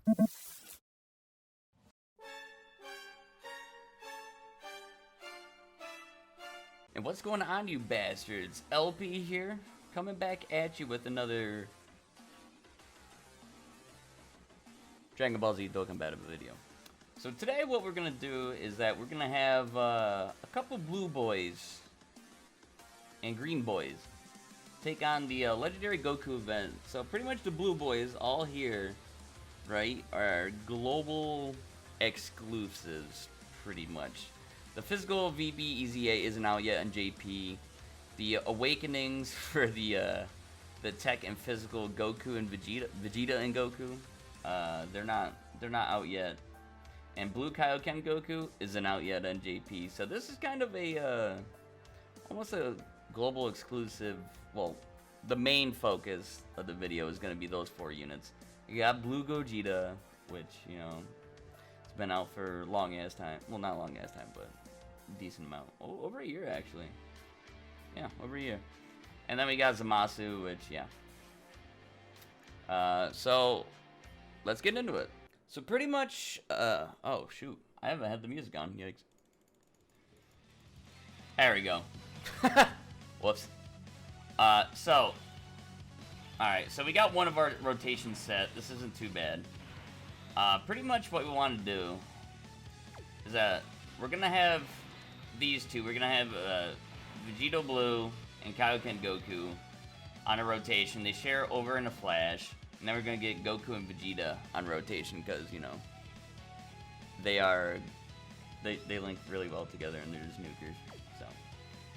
And what's going on, you bastards? LP here, coming back at you with another Dragon Ball Z Dokkan Battle video. So today what we're going to do is that we're going to have a couple blue boys and green boys take on the Legendary Goku event. So pretty much the blue boys all here, right, are global exclusives, pretty much. The physical VB EZA isn't out yet on JP. The awakenings for the tech and physical Goku and Vegeta and Goku, they're not out yet. And Blue Kaioken Goku isn't out yet on JP. So this is kind of a almost a global exclusive. Well, the main focus of the video is going to be those 4 units. You got Blue Gogeta, which, you know, it's been out for a long ass time. Well, not long ass time, but decent amount. Oh, over a year actually. Yeah, over a year. And then we got Zamasu, which, yeah. So let's get into it. So pretty much, oh shoot, I haven't had the music on. Yikes. There we go. Whoops. So, alright, so we got one of our rotations set. This isn't too bad. Pretty much what we want to do is that we're gonna have these two. We're gonna have Vegeta Blue and Kaioken Goku on a rotation. They share over in a flash. And then we're gonna get Goku and Vegeta on rotation because, you know, they link really well together and they're just nukers. So,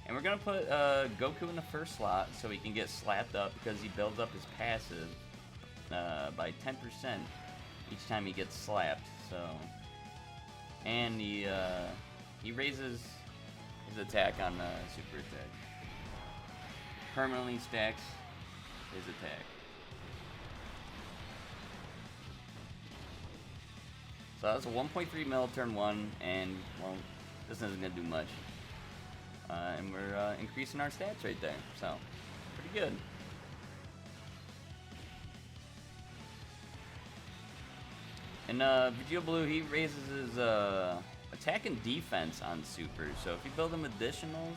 and we're gonna put Goku in the first slot so he can get slapped up because he builds up his passive by 10% each time he gets slapped. So, and he raises his attack on super attack. Permanently stacks his attack. So that's a 1.3 mil turn 1, and, well, this isn't going to do much. And we're increasing our stats right there, so pretty good. And Vegeta Blue, he raises his attack and defense on super, so if you build him additionals,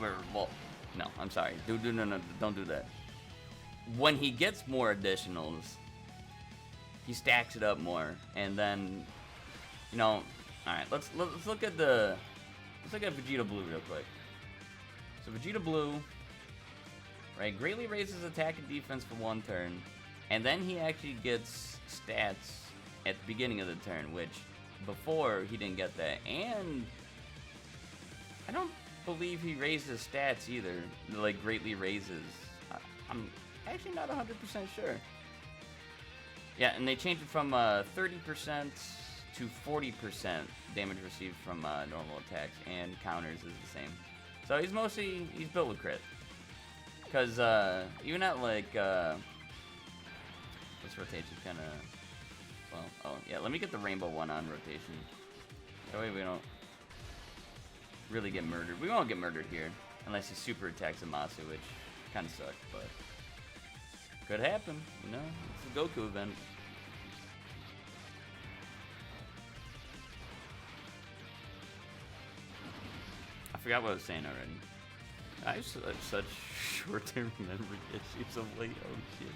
or, well, no, I'm sorry, no, don't do that. When he gets more additionals, he stacks it up more, and then, you know, all right. Let's look at Vegeta Blue real quick. So Vegeta Blue, right, greatly raises attack and defense for 1 turn, and then he actually gets stats at the beginning of the turn, which before he didn't get that, and I don't believe he raises stats either. Like greatly raises. I'm actually not 100% sure. Yeah, and they changed it from 30% to 40% damage received from normal attacks, and counters is the same. So he's built with crit. Because even at like, this rotation kind of, well, oh yeah, let me get the rainbow one on rotation. That way we don't really get murdered. We won't get murdered here, unless he super attacks Zamasu, which kind of sucks, but could happen, you know? It's a Goku event. I forgot what I was saying already. I have such short-term memory issues of late. Oh shit.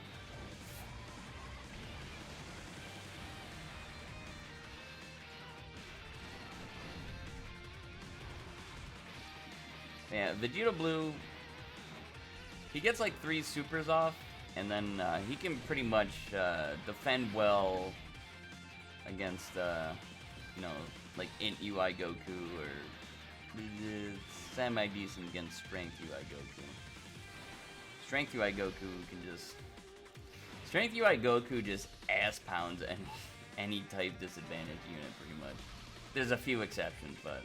Yeah, Vegeta Blue, he gets like 3 supers off, and then he can pretty much defend well against, you know, like Int UI Goku, or semi-decent against Strength UI Goku. Strength UI Goku can just... Strength UI Goku just ass pounds any type disadvantage unit, pretty much. There's a few exceptions, but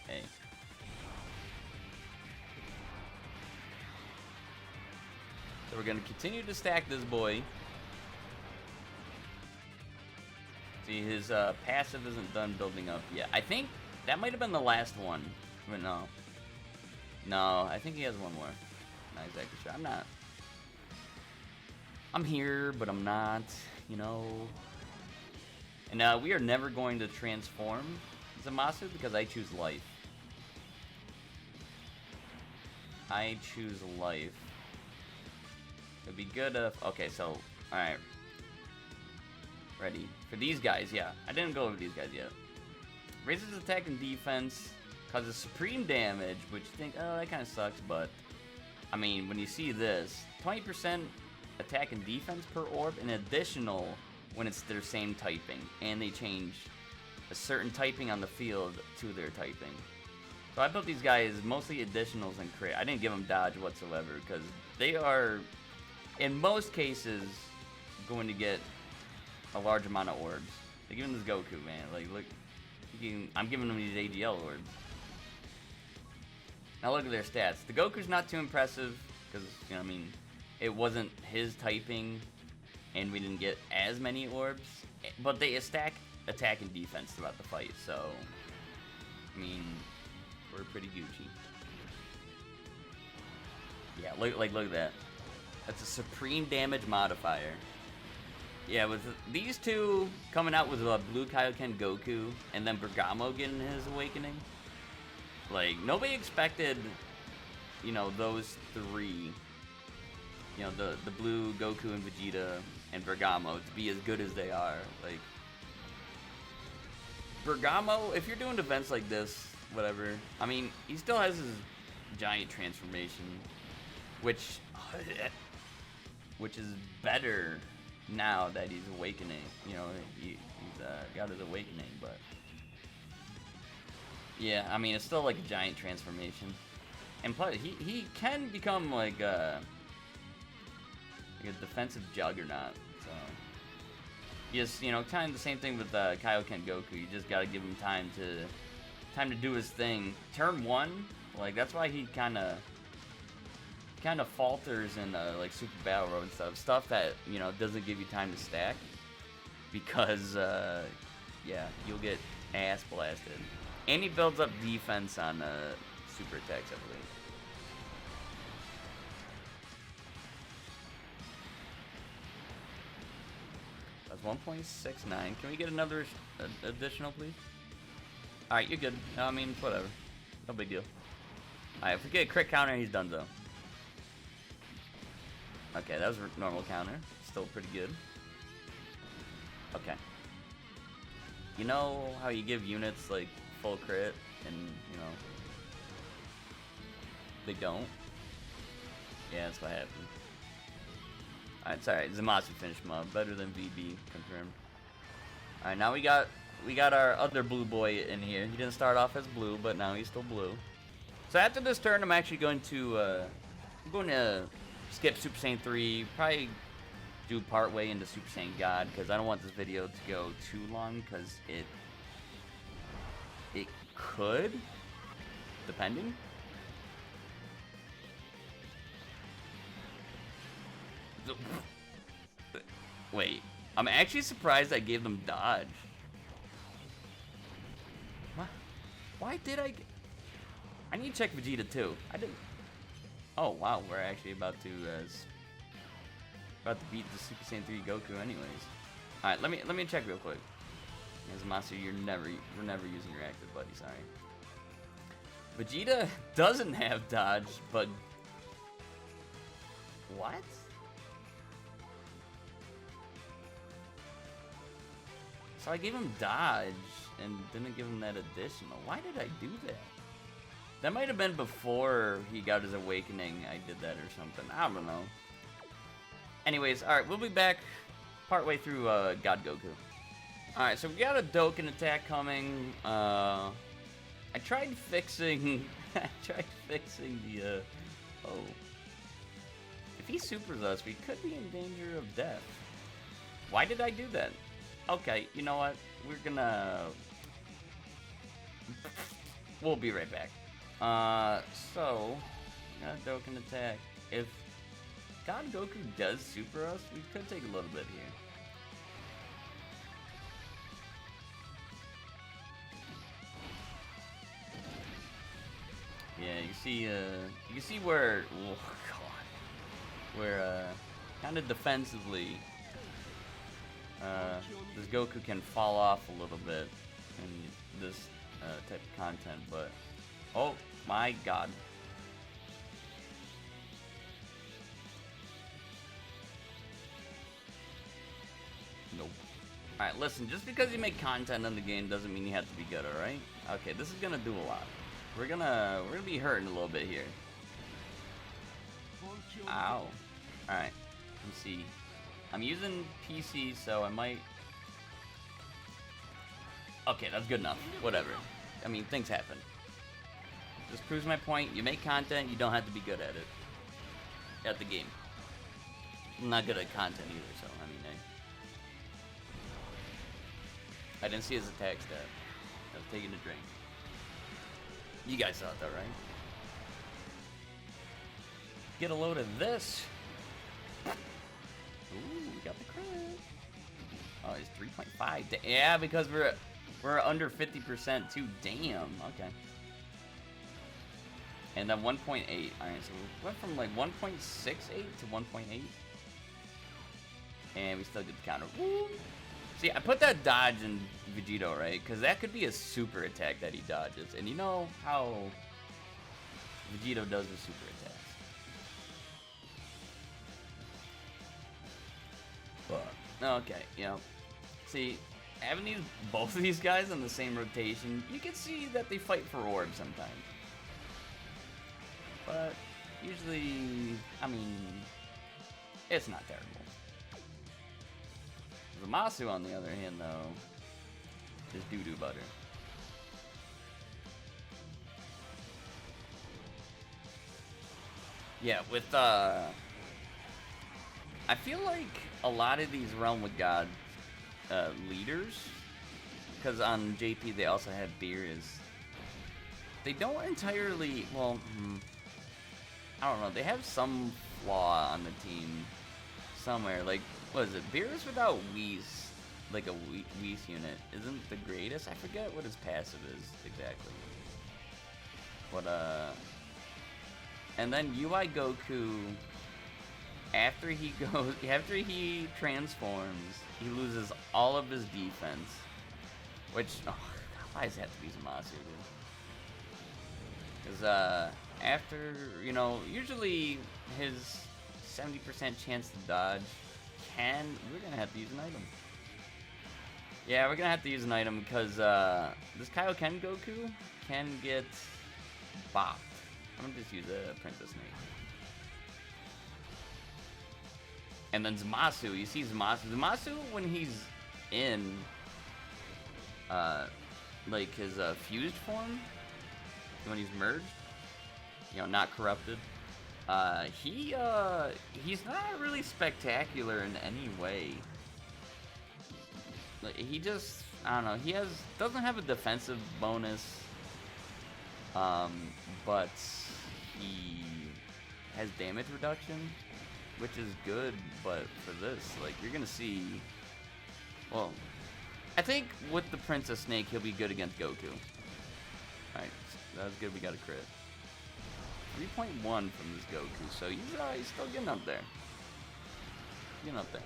hey. So we're going to continue to stack this boy. See, his passive isn't done building up yet. I think that might have been the last one. But no. No, I think he has one more. Not exactly sure. I'm not. I'm here, but I'm not, you know. And we are never going to transform Zamasu because I choose life. I choose life. It'd be good if... Okay, so... Alright. Ready. For these guys, yeah. I didn't go over these guys yet. Raises attack and defense. Causes supreme damage, which you think, oh, that kind of sucks, but... I mean, when you see this, 20% attack and defense per orb, and additional when it's their same typing. And they change a certain typing on the field to their typing. So I built these guys mostly additionals and crit. I didn't give them dodge whatsoever, because they are, in most cases, going to get a large amount of orbs. They're giving this Goku, man. Like, look, I'm giving them these AGL orbs. Now look at their stats. The Goku's not too impressive, because, you know, I mean, it wasn't his typing, and we didn't get as many orbs. But they stack attack and defense throughout the fight, so, I mean, we're pretty Gucci. Yeah, look at that. That's a supreme damage modifier. Yeah, with these two coming out with Blue Kaioken Goku, and then Bergamo getting his awakening, like, nobody expected, you know, those three, you know, the Blue, Goku, and Vegeta, and Bergamo to be as good as they are. Like, Bergamo, if you're doing events like this, whatever, I mean, he still has his giant transformation, which is better now that he's awakening. You know, he's got his awakening, but yeah, I mean, it's still like a giant transformation. And plus, he can become like a defensive juggernaut. So, just, you know, kind of the same thing with Kaioken Goku. You just gotta give him time to do his thing. Turn 1, like, that's why he kind of falters in like Super Battle Road and stuff that, you know, doesn't give you time to stack, because yeah, you'll get ass blasted. And he builds up defense on super attacks, I believe. That's 1.69. Can we get another additional, please? Alright, you're good. No, I mean, whatever. No big deal. Alright, if we get a crit counter, he's done, though. Okay, that was a normal counter. Still pretty good. Okay. You know how you give units, like, full crit, and, you know, they don't? Yeah, that's what happened. Alright, it's alright. Zamasu finished mob. Better than VB, confirmed. Alright, now we got our other blue boy in here. He didn't start off as blue, but now he's still blue. So after this turn, I'm actually going to, skip Super Saiyan 3, probably do part way into Super Saiyan God, because I don't want this video to go too long, because it could, depending. Wait, I'm actually surprised I gave them dodge. What? Why did I need to check Vegeta too. I didn't. Oh wow, we're actually about to beat the Super Saiyan 3 Goku anyways. Alright, let me check real quick. As Master, we're never using your active, buddy, sorry. Vegeta doesn't have dodge, but what? So I gave him dodge and didn't give him that additional. Why did I do that? That might have been before he got his awakening. I did that or something. I don't know. Anyways, alright, we'll be back partway through God Goku. Alright, so we got a Dokkan attack coming. I tried fixing the oh. If he supers us, we could be in danger of death. Why did I do that? Okay, you know what? We're gonna... We'll be right back. So... Got a Dokkan attack. If God Goku does super us, we could take a little bit here. Yeah, you can see where... Oh, God. Where, kind of defensively... this Goku can fall off a little bit in this type of content, but oh my god. Nope. Alright, listen, just because you make content in the game doesn't mean you have to be good, alright? Okay, this is gonna do a lot. We're gonna be hurting a little bit here. Ow. Alright, let's see. I'm using PC, so I might... Okay, that's good enough. Whatever. I mean, things happen. Just proves my point. You make content, you don't have to be good at it. At the game. I'm not good at content either, so, I mean, I didn't see his attack stat. I was taking a drink. You guys saw it though, right? Get a load of this. Ooh, we got the crit. Oh, it's 3.5. Yeah, because we're under 50% too. Damn. Okay. And then 1.8. Alright, so we went from like 1.68 to 1.8. And we still get the counter. Woo! See, I put that dodge in Vegito, right? Because that could be a super attack that he dodges. And you know how Vegito does with super attacks. But, okay, you know. See, having both of these guys in the same rotation, you can see that they fight for orbs sometimes. But, usually, I mean, it's not terrible. Zamasu, on the other hand, though, is doo-doo butter. Yeah, with, I feel like a lot of these Realm of God leaders, because on JP they also have beers, they don't entirely, well, I don't know, they have some flaw on the team somewhere, like, what is it? Beerus without Whis, like a Whis unit, isn't the greatest. I forget what his passive is exactly. But and then UI Goku, after he transforms, he loses all of his defense. Which, oh, why does it have to be Zamasu, dude? Because after, you know, usually his 70% chance to dodge. We're gonna have to use an item. Yeah, we're gonna have to use an item because this Kaioken Goku can get bopped. I'm gonna just use a Princess Snake. And then Zamasu, you see Zamasu. Zamasu, when he's in like his fused form, when he's merged, you know, not corrupted. He's not really spectacular in any way. Like, he just, I don't know, doesn't have a defensive bonus, but he has damage reduction, which is good, but for this, like, you're gonna see, well, I think with the Princess Snake, he'll be good against Goku. Alright, that was good, we got a crit. 3.1 from this Goku, so he's still getting up there. Getting up there.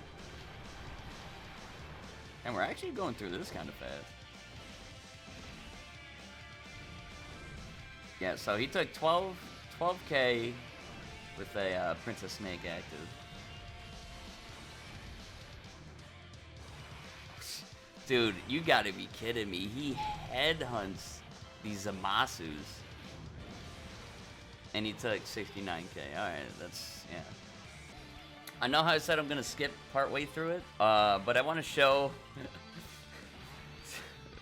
And we're actually going through this kind of fast. Yeah, so he took 12K with a Princess Snake active. Dude, you gotta be kidding me. He headhunts these Zamasus. And he took 69K. Alright, that's, yeah. I know how I said I'm going to skip partway through it, but I want to show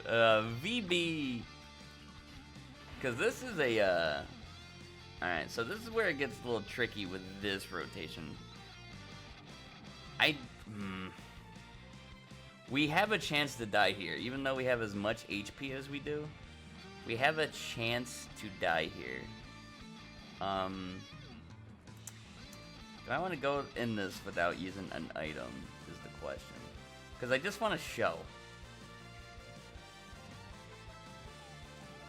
VB, because this is a, alright, so this is where it gets a little tricky with this rotation. We have a chance to die here, even though we have as much HP as we do. We have a chance to die here. Do I want to go in this without using an item, is the question. Because I just want to show.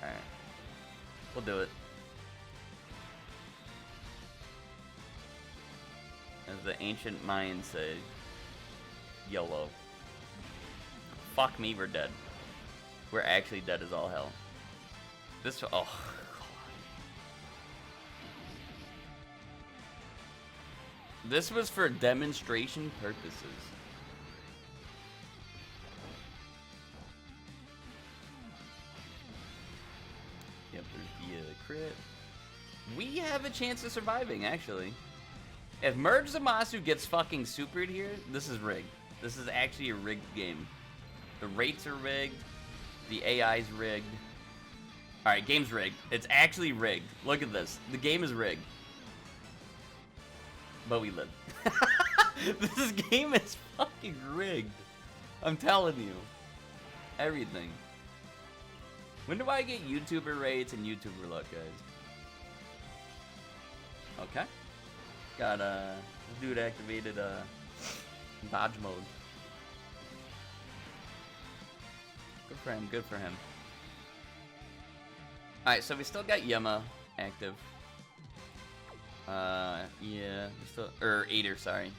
Alright. We'll do it. As the ancient Mayans say, YOLO. fuck me, we're dead. We're actually dead as all hell. This, oh. This was for demonstration purposes. Yep, there's the crit. We have a chance of surviving, actually. If Merge Zamasu gets fucking supered here, this is rigged. This is actually a rigged game. The rates are rigged. The AI's rigged. Alright, game's rigged. It's actually rigged. Look at this. The game is rigged. But we live. This game is fucking rigged. I'm telling you. Everything. When do I get YouTuber rates and YouTuber luck, guys? Okay. Got this dude activated dodge mode. Good for him, good for him. Alright, so we still got Yema active. Yeah, we still, or Ader, sorry.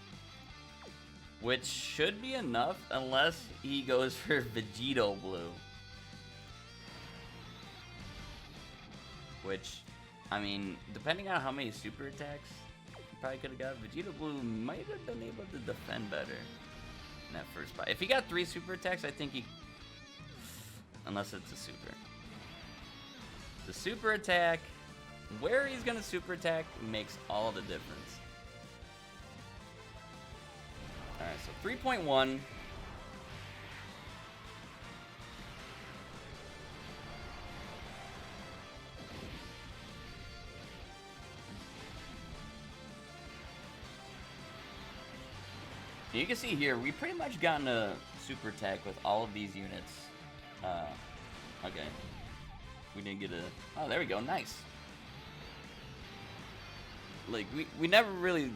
Which should be enough unless he goes for Vegeta Blue. Which, I mean, depending on how many super attacks he probably could have got, Vegeta Blue might have been able to defend better in that first fight. If he got 3 super attacks, I think he, unless it's a super. The super attack, where he's gonna super attack makes all the difference. Alright, so 3.1. You can see here, we pretty much gotten a super attack with all of these units. Okay. We didn't get a... Oh, there we go. Nice. Like, we never really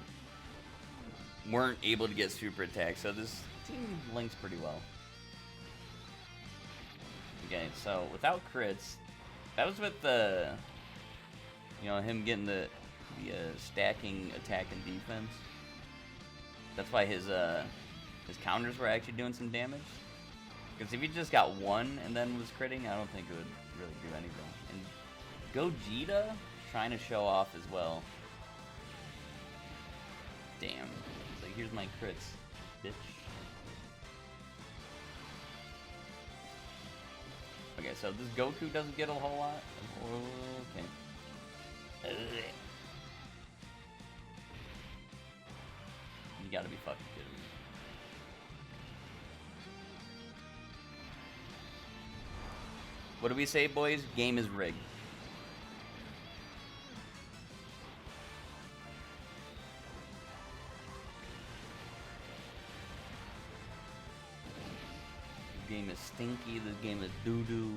weren't able to get super attacks, so this team links pretty well. Okay, so without crits, that was with the... You know, him getting the stacking attack and defense. That's why his counters were actually doing some damage. Because if he just got 1 and then was critting, I don't think it would really do anything. And Gogeta trying to show off as well. Damn. It's like, here's my crits, bitch. Okay, so this Goku doesn't get a whole lot. Okay. You gotta be fucking kidding me. What do we say, boys? Game is rigged. This game is stinky. This game is doo-doo.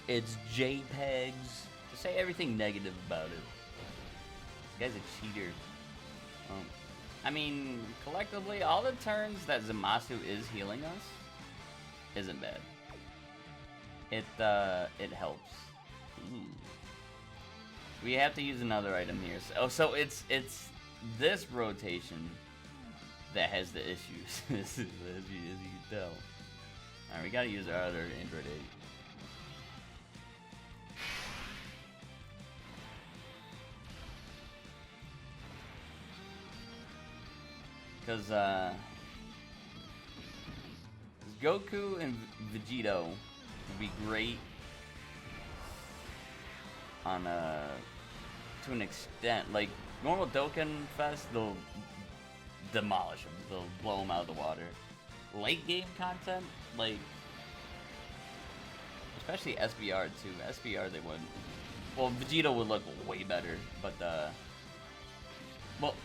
It's JPEGs. Just say everything negative about it. This guy's a cheater. I mean, collectively, all the turns that Zamasu is healing us isn't bad. It helps. Ooh. We have to use another item here. So it's this rotation that has the issues, as you can tell. Alright, we gotta use our other Android 8. Because, Goku and Vegito would be great on, to an extent. Like, normal Dokkan Fest, they'll demolish them. They'll blow them out of the water. Late game content, like, especially SBR, too. SBR, they wouldn't. Well, Vegito would look way better, but, well,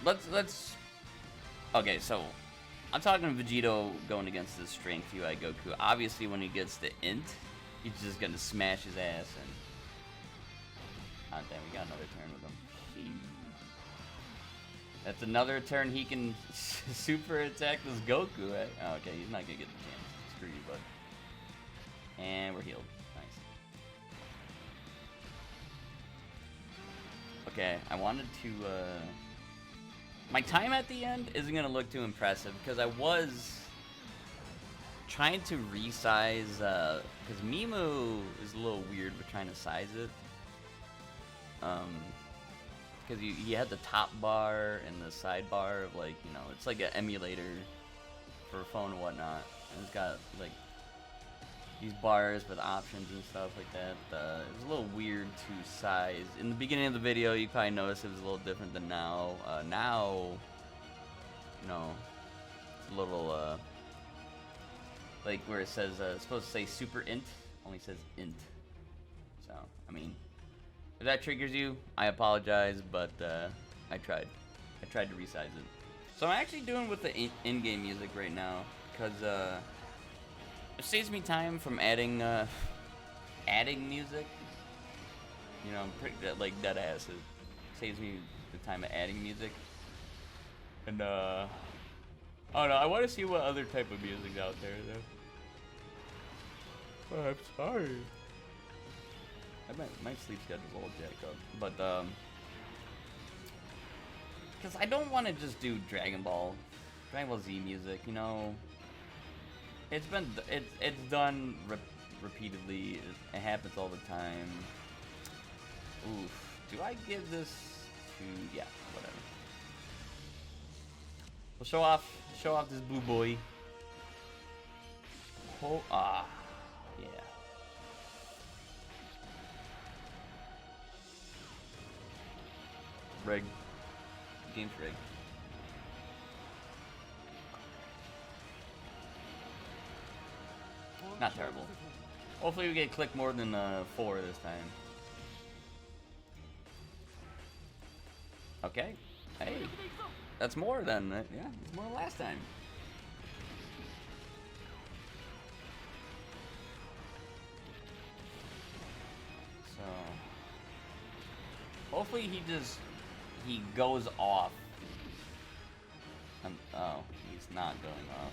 let's... Okay, so I'm talking Vegito going against the strength UI Goku. Obviously, when he gets the int, he's just gonna smash his ass. And oh damn, we got another turn with him. That's another turn he can super attack this Goku. Right? Oh, okay, he's not gonna get the chance. Screw you, bud. And we're healed. Nice. Okay, I wanted to. My time at the end isn't going to look too impressive because I was trying to resize, because Mimu is a little weird with trying to size it. Because you had the top bar and the side bar of, like, you know, it's like an emulator for a phone and whatnot. And it's got, like, these bars with options and stuff like that. It was a little weird to size. In the beginning of the video, you probably noticed it was a little different than now. Now, you know, it's a little, like where it says, it's supposed to say super int, only says int. So, I mean, if that triggers you, I apologize, but I tried. I tried to resize it. So I'm actually doing with the in-game music right now, because it saves me time from adding music. You know, I'm pretty like dead ass. It saves me the time of adding music. And oh no, I want to see what other type of music's out there though. Oh, I'm sorry. My sleep schedule's a little jacked up, but because I don't want to just do Dragon Ball Z music, you know. It's done repeatedly. It happens all the time. Oof. Do I give this to? Yeah, whatever. We'll show off this blue boy. Oh, yeah. Rigged. Game's rigged. Not terrible. Hopefully we get click more than 4 this time. Okay. Hey. That's more than, yeah, it's more than last time. So, hopefully he goes off. Oh, he's not going off.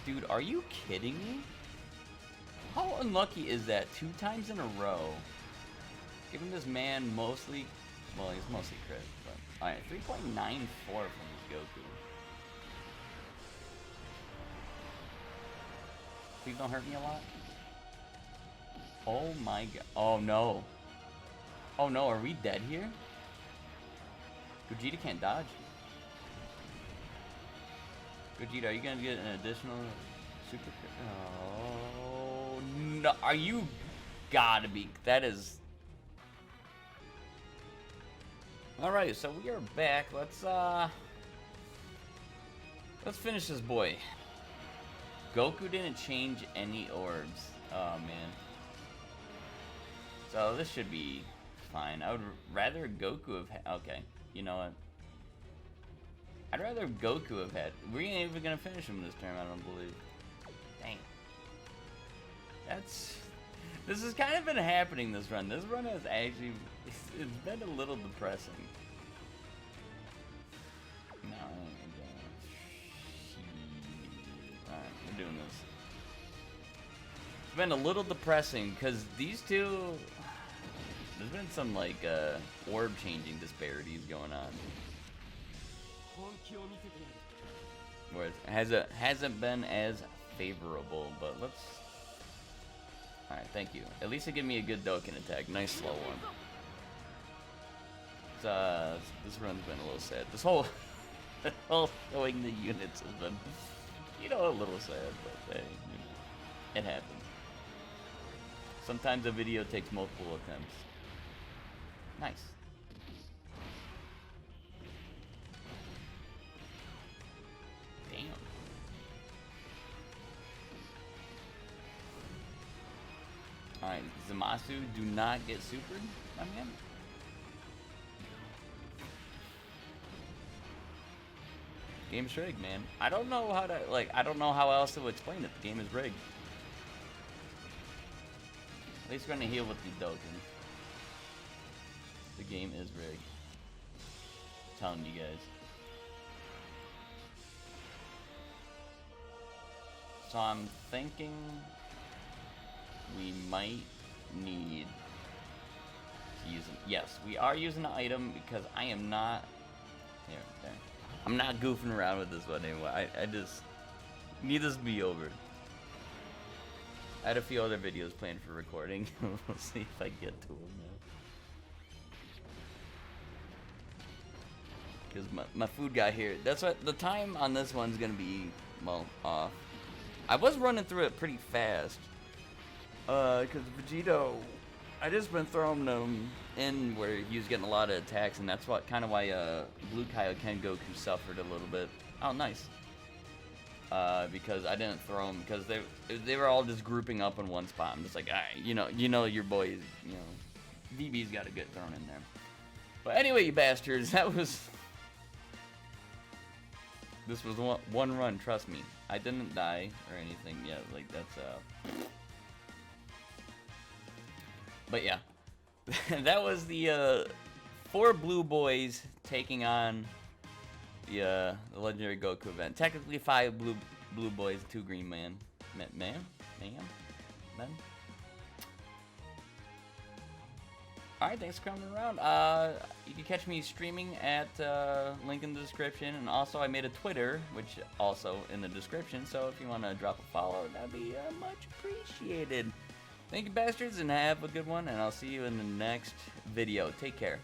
Dude, are you kidding me? How unlucky is that? 2 times in a row. Giving this man mostly, well, he's mostly crit, but alright, 3.94 from this Goku. Please don't hurt me a lot. Oh my god. Oh no. Oh no, are we dead here? Gogeta can't dodge. Gogeta, are you gonna get an additional super crit? Oh no, are you gotta be, that is. Alright, so we are back. Let's finish this boy. Goku didn't change any orbs. Oh man. So this should be fine. I would rather Goku have had, okay, you know what? I'd rather Goku have had. We ain't even gonna finish him this term, I don't believe. Dang. This has kind of been happening this run. This run has actually, it's been a little depressing. No, alright, we're doing this. It's been a little depressing because these two, there's been some like orb changing disparities going on. Where it hasn't been as favorable, but let's. Alright, thank you. At least it gave me a good Dokkan attack. Nice slow one. This run's been a little sad. This whole showing the units has been, you know, a little sad, but hey, you know, it happens. Sometimes a video takes multiple attempts. Nice. Damn. Alright, Zamasu, do not get supered, my man. Game's rigged, man. I don't know how to, like, I don't know how else to explain it. The game is rigged. At least we're gonna heal with the Dokkan. The game is rigged. I'm telling you guys. So I'm thinking we might need to use it. Yes, we are using an item because I am not. There. I'm not goofing around with this one anymore. I just Need this to be over. I had a few other videos planned for recording. We'll see if I get to them now. Because my food got here. That's what the time on this one's gonna be, well, off. I was running through it pretty fast. Because Vegito, I just been throwing them in where he was getting a lot of attacks, and that's what kind of why Blue Kaioken Goku suffered a little bit. Oh, nice. Because I didn't throw them because they were all just grouping up in one spot. I'm just like, alright, you know your boys, VB's got to get thrown in there. But anyway, you bastards, this was one run. Trust me, I didn't die or anything yet. Like that's But yeah, that was the 4 blue boys taking on the legendary Goku event. Technically 5 blue boys, 2 green men. Alright, thanks for coming around. You can catch me streaming at link in the description, and also I made a Twitter, which also in the description, so if you want to drop a follow, that'd be much appreciated. Thank you, bastards, and have a good one, and I'll see you in the next video. Take care.